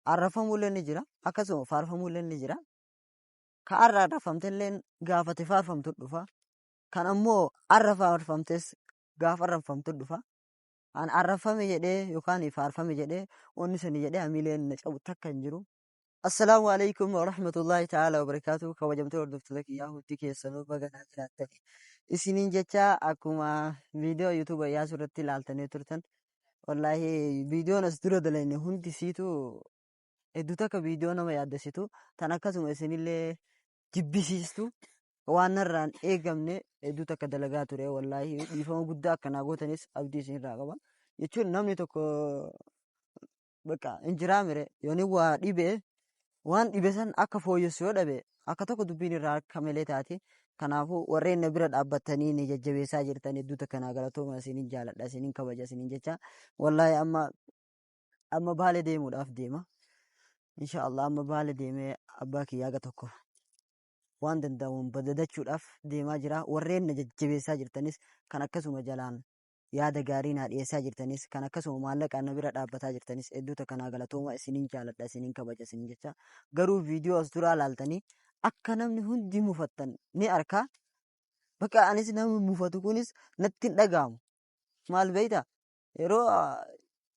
arrafamuullee ni jira. Akkasuma faarfamuullee ni jira. Ka arra arrafamtellee gaafate faarfamtu dhufa. Kan ammoo arra faarfamtes gaafa arrafamtu dhufa. An arrafame jedhee yookaan faarfame jedhee onni sani jedhee hamileen na cabu takka hin jiru. Assalaamu alaikum wa rahmatullahi ta'ala wa barakaatuhu. Kabajamtee hordoftoota kiyyaa hundi keessanuu baganaa jiraattani. Isiniin jecha akkuma viidiyoo yuutuuba Iyyaasuu irratti ilaaltanii turtan. Wallaahi viidiyoon as dura dalagne hundi siitu hedduu takka viidiyoo nama yaaddessitu. Tan akkasuma isinillee jibbisiistu waan narraan eegamne hedduu takka dalagaa ture. Wallaahi dhiifama guddaa akkanaa gootanis abdii isinirraa qaba. Jechuun namni tokko bakka hin jiraamire yooni waa dhibee waan dhibe san akka fooyyessu yoo dhabe akka tokko dubbiin irraa akka malee taate. Kanaafuu warreen na bira dhaabbatanii ni jajjabeessaa jirtan hedduu takka naa galatooma isiniin jaaladha isiniin kabaja isiniin jecha. Wallaahi amma Baalee deemuudhaaf deema. Inshaallah amma Baalee deemee abbaa kiyyaa aga tokko waan danda'amuun badadachuudhaaf deemaa jira. Warreen na jajjabeessaa jirtanis kan akkasuma jalaan yaada gaarii naa dhiyeessaa jirtanis kan akkasuma maallaqaan na bira dhaabbataa jirtanis hedduu takka naa galatooma isiniin jaaladha isiniin kabaja isiniin jecha. Garuu viidiyoo as duraa ilaaltanii akka namni hundi mufattan ni arkaa. Bakka anis namni mufatu kunis natti hin dhaga'amu. Maal beektaa? Yeroo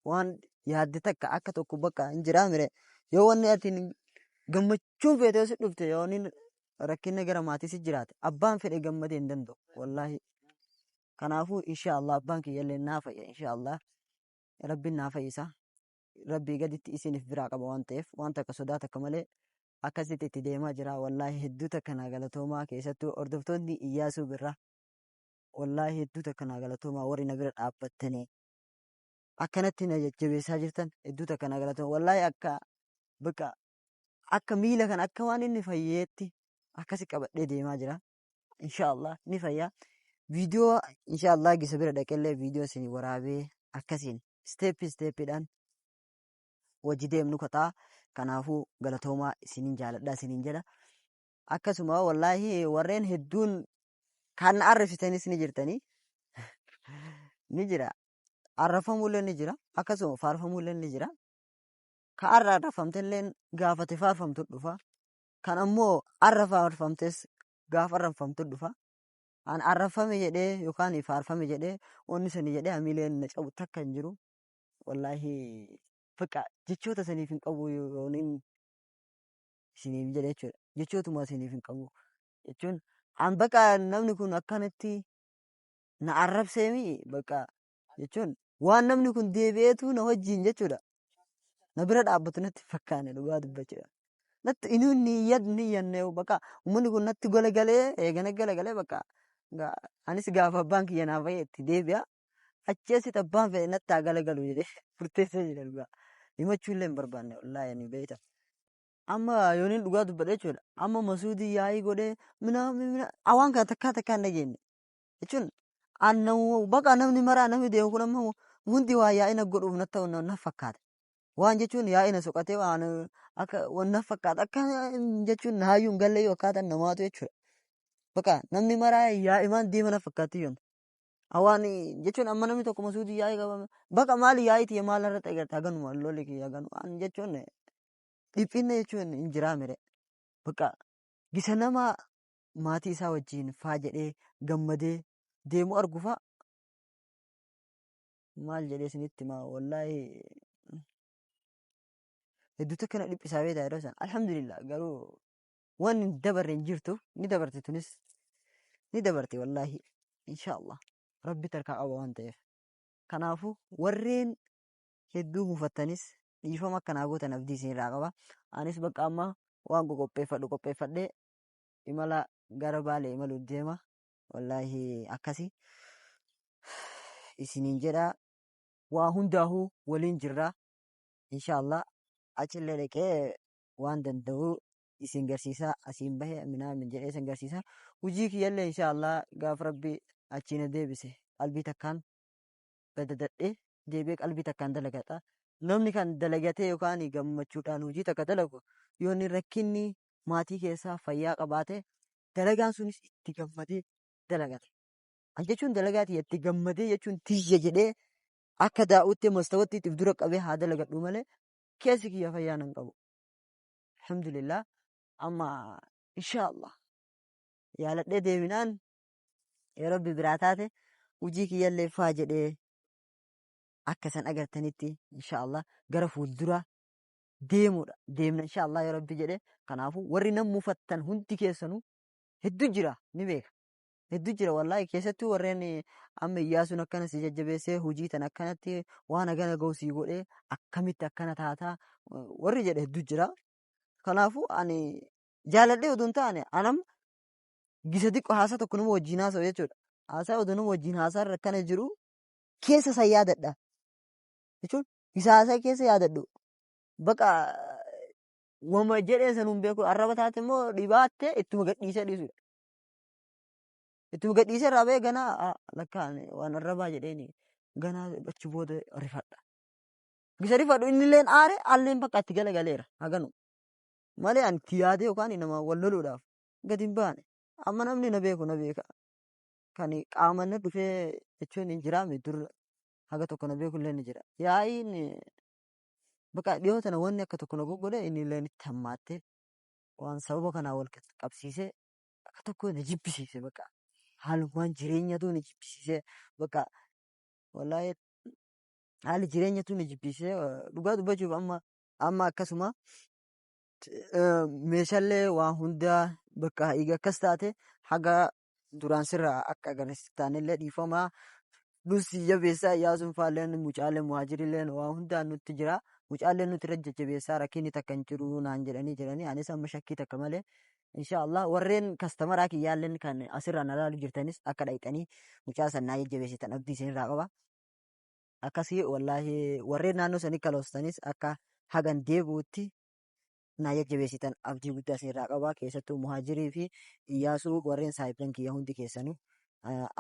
waan yaadde takka akka tokko bakka hin jiraamire yoo wanni ati gammachuun feetee si dhufte yoo rakkinni gara maatii si jiraate abbaan fedhe gammadee hin danda'u. Wallaahi. Kanaafuu inshaallah abbaan kiyyallee naa fayya inshaallah. Rabbiin naa fayyisa. Rabbii gaditti isiniif biraa qaba waan ta'eef waan takka sodaa takka malee. Akkasitti itti deemaa jira. Wallaahi hedduu takka naa galatoomaa keessattuu hordoftoonni Iyyaasuu birraa. Wallaahi hedduu takka naa galatoomaa warri na bira dhaabbattanii. Akkanatti na jajjabeessaa jirtan hedduu takka naa galatoomaa. Wallaahi akka miila kan akka waan inni fayyeetti akkasi qabadhee deemaa jira. Inshaallah ni fayyaa. Viidiyoo inshaallah gisa bira dhaqellee viidiyoo isin waraabee akkasiin isteeppiidhaan hojii deemnu kataa. Kanaafuu galatoomaa isiniin jaaladha isiniin jedha. Akkasuma wallaahi warreen hedduun kan arrafitanis ni jirtanii. Ni jira. Arrafamuullee ni jira. Akkasuma faarfamuullee ni jira. Ka arra arrafamtellee gaafate faarfamtu dhufa. Kan ammoo arra faarfamtes gaafa arrafamtu dhufa. An arrafame jedhee yookaan faarfame jedhee onni sani jedhee hamileen na cabu takka hin jiru. Wallaahi. Bakka jechoota saniif hin qabu yooniin isiniif jedhe jechuudha. Jechootuma isiniif hin qabu jechuun an bakka namni kun akkanatti na arrabseemi bakka jechuun waan namni kun deebi'eetu na wajjin jechuudha. Na bira dhaabbatu natti fakkaane dhugaa dubbachuudha. Natti inni ni yannee bakka uummanni kun natti galagalee eegana galagalee bakka anis gaafa abbaan kiyya naaf itti deebi'a. Achi asitti abbaan fedhe natti haa galagalu jedhee furteessee jira dhugaa. Himachuullee hin barbaanne wallaahi ani beekta. Amma yooniin dhugaa dubbadhe jechuudha. Amma masuudii yaa'ii godhee awaan kana takkaa hin dhageenye. Jechuun bakka namni maraa namni deemu kun amma hundi waa yaa'ii na godhuuf na ta'u na fakkaata. Waan jechuun yaa'ii na soqatee waan akka na fakkaata. Akka jechuun haayyuun gallee akkaataan namaatu jechuudha. Bakka namni maraa yaa'ii maan deema na fakkaatti yoon. Awaan jechuun amma namni tokko masuudii yaa'ii qabame bakka maali yaa'iiti maal irratti agartaa ganuma lolli kiyya ganuma jechuun dhiphinna jechuun hin jiraamire bakka gisa nama maatii isaa wajjin faa jedhee gammadee deemu argufaa maal jedhee isinitti maa wallaahi hedduu takka na dhiphisaa beetaa yeroo san alhamdulillah garuu waan hin dabarre hin jirtu ni dabarte tunis ni dabarte wallaahi inshaallah. Rabbi tarkaa qaba waan ta'eef. Kanaafuu warreen hedduu mufattanis dhiifama akkanaa gootan abdii isinirraa qaba. Anis bakka amma waan qopheeffadhee imala gara Baalee imaluuf deema. Wallaahi akkasi isiniin jedha waa hundaahuu waliin jirra. Inshaallah achillee dhaqee waan danda'u isin garsiisaa asiin bahee minaamin jedhee isin garsiisaa. Hujii kiyyallee inshaallah gaafa rabbi achiina deebise qalbii takkaan badadadhee deebi'ee qalbii takkaan dalagata. Namni kan dalagatee yookaan gammachuudhaan hojii takka dalagu yoonni rakkinni maatii keessaa fayyaa qabaate dalagaan sunis itti gammadee dalagata. An jechuun dalagaati itti gammadee jechuun tiyya jedhee akka daa'utti mastawatti itti dura qabee haa dalagadhu malee keessi kiyya fayyaa nan qabu. Alhamdulillah amma inshaallah yaaladhee deeminaan yoo rabbi biraa taate hojii kiyyallee faa jedhee akka isan agartanitti inshaallah gara fuulduraa deemudha. Deemna inshaallah yoo rabbi jedhee. Kanaafuu warri nan mufattan hundi keessanuu hedduu jira ni beeka. Hedduu jira wallaahi keessattuu warreen amma Iyyaasuun akkana si jajjabeessee hojii tan akkanatti waan hagana ga'u sii godhee akkamitti akkana taataa warri jedhe hedduu jira. Kanaafuu ani jaaladhee oduu hin taane anam gisa xiqqoo haasaa tokko nama wajjin haasa'u jechuudha. Haasaa oduu nama wajjin haasaa irra akkana jiru keessa san yaadadha jechuun gisa haasaa keessa yaadadhu baqa wama jedhee sanuun beeku arraba taate immoo dhibaattee ittuma gadhiisee dhiisudha. Ittuma gadhiisee irraa ba'ee ganaa lakkaan waan arrabaa jedheeni ganaa achi booda rifadha. Gisa rifadhu inni illeen aare alleen bakka itti galagaleera haganu malee ani itti yaadee yookaan nama wal loluudhaaf gadi hin baane. Amma namni na beeku na beeka. Kan qaama na dhufee jechuun hin jiraame dur haga tokko na beeku illee ni jira. Yaa'iin bakka dhiyoo tana wanni akka tokko na goggodhe inni illee itti hammaattee waan sababa kanaa wal qabsiisee akka tokko na jibbisiise bakka haalumaan jireenyatu na jibbisiisee bakka wallaahi haalli jireenyatu na jibbisiisee dhugaa dubbachuuf amma akkasuma meeshaalee waan hundaa bakka hiiga akkas taate haga duraan sirraa akka agarsiistaanillee dhiifamaa nuti jabeessaa Iyyaasuun faalleen mucaalee muhaajirilleen waan hundaan nutti jira. Mucaaleen nuti irra jajjabeessaa rakkinni takka hin jiru naan jedhanii anis amma shakkii takka malee inshaallah warreen kastamaraa kiyyaalleen kan asirraan ilaaluu jirtanis akka dhaqxanii mucaa sannaa jajjabeessitan abdii isinirraa qaba. Akkasii wallaahi warreen naannoo sanii kaloostanis akka hagan deebi'utti naa jajjabeessitan abdii guddaa isinirraa qaba. Keessattuu muhaajirii fi Iyyaasuu warreen saahiban kiyya hundi keessanuu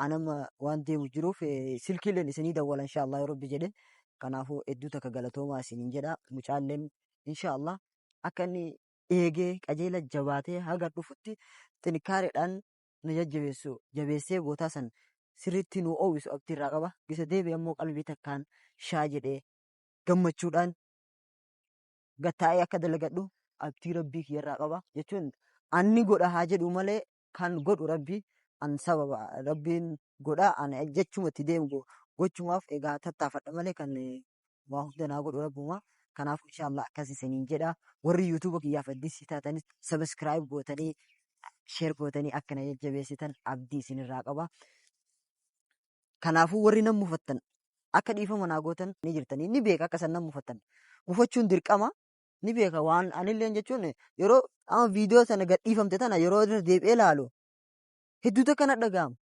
anama waan deemu jiruuf silkiilleen isinii dawwala inshaallah yoo rabbi jedhe. Kanaafuu hedduu takka galatoomaa isiniin jedha. Mucaalleen inshaallah akka inni eegee qajeela jabaatee haga dhufutti xinikaareedhaan na jajjabeessu jabeessee bootaa san sirriitti nu oowwisu abdiirraa qaba. Gisa deebi'ee ammoo qalbii takkaan shaa jedhee gammachuudhaan gattaa'ee akka dalagadhu abdii rabbii kiyyarraa qaba jechuun anni godha haa jedhu malee kan godhu rabbii an sababa rabbiin godha an jechumatti deemu gochumaaf egaa tattaafadha malee kan waa hunda naa godhu rabbuma. Kanaaf inshaallah akkas isiniin jedha. Warri yuutuuba kiyyaaf addisi taatanis sabiskiraayib gootanii sheer gootanii akka na jajjabeessitan abdii isinirraa qaba. Kanaafuu warri nan mufattan akka dhiifama naa gootan ni jirtanii ni beeka akka san nan mufattan. Mufachuun dirqama ni beeka waan anillee jechuun yeroo amma viidiyoo sana gadhiifamte tana yeroo irra deebi'ee ilaalu hedduu takka na dhaga'ama.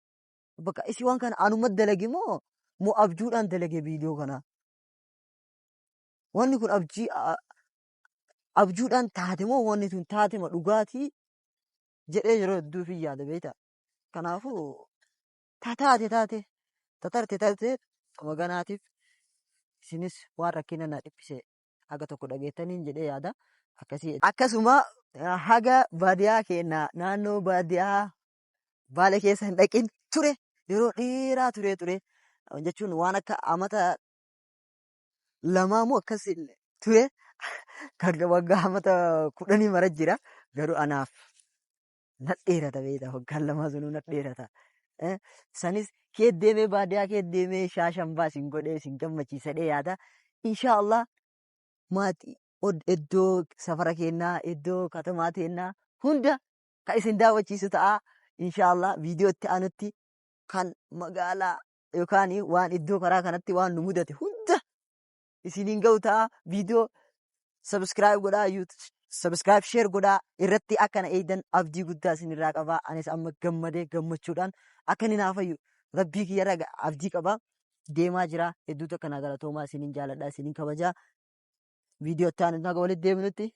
Bakka isi waan kana anuma dalagi moo abjuudhaan dalage viidiyoo kana. Wanni kun abjuudhaan taate moo wanni tun taate moo dhugaatii jedhee yeroo hedduu fi yaada beektaa. Kanaafuu taate maganaatiif isinis waan rakkina na dhiphise haga tokko dhageettaniin jedhee yaada akkasii. Akkasuma haga baadiyyaa keenya naannoo baadiyyaa Baale keessa hin dhaqin ture yeroo dheeraa ture jechuun waan akka amata lamaa moo akkas ture kan waggaa amata 10 mara jira garuu anaaf nadheerata beektaa waggaan lamaa sunuu nadheerata. Sanis kee deemee baadiyyaa kee deemee shaashambaa isin godhee isin gammachiisadhee yaada. Inshaallah maatii iddoo safara keenyaa iddoo katamaa teennaa hunda kan isin daawwachiisu ta'a. Inshaallah viidiyoo itti aanutti kan magaalaa yookaan waan iddoo karaa kanatti waan nu mudate hunda isiniin ga'u ta'a. Viidiyoo sabiskiraayib godhaa sabiskiraayib sheer godhaa irratti akka na eegdan abdii guddaa isinirraa qabaa. Anis amma gammadee gammachuudhaan akka inni naaf fayyu rabbii kiyyarraa abdii qabaa. Deemaa jira hedduu takka na galatoomaa isiniin jaaladhaa isiniin kabajaa. Viidiyoo itti aanutti naga walitti deebinutti.